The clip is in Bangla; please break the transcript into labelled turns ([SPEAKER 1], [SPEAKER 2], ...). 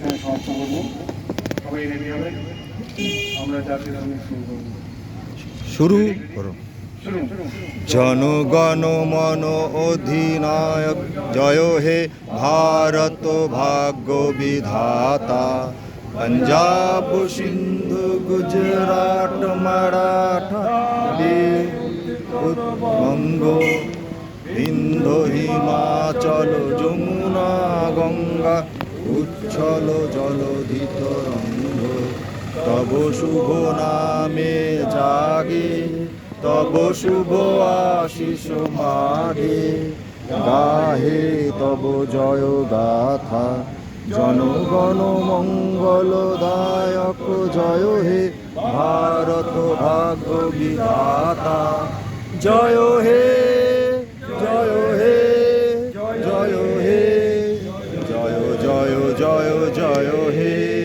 [SPEAKER 1] এখানে সমাপ্ত করবো। সবাই রেডি হবে, আমরা জাতীয় সঙ্গীত শুরু করবো।
[SPEAKER 2] শুরু করো।
[SPEAKER 1] শুরু।
[SPEAKER 2] জনগণ মন অধিনায়ক জয় হে ভারত ভাগ্য বিধাতা। পঞ্জাব সিন্ধু গুজরাট মারাঠা উৎবঙ্গ বিন্ধ্য হিমাচল যমুনা গঙ্গা উচ্ছল জলধি তরঙ্গ। তব শুভ নামে জাগে, তব শুভ আশিস মাগে। গাহে তব জয় গাথা, জনগণ মঙ্গলদায়ক জয় হে ভারত ভাগ্য বিধাতা। জয় হে, জয় হে, জয় হে, জয় জয় জয় জয় হে।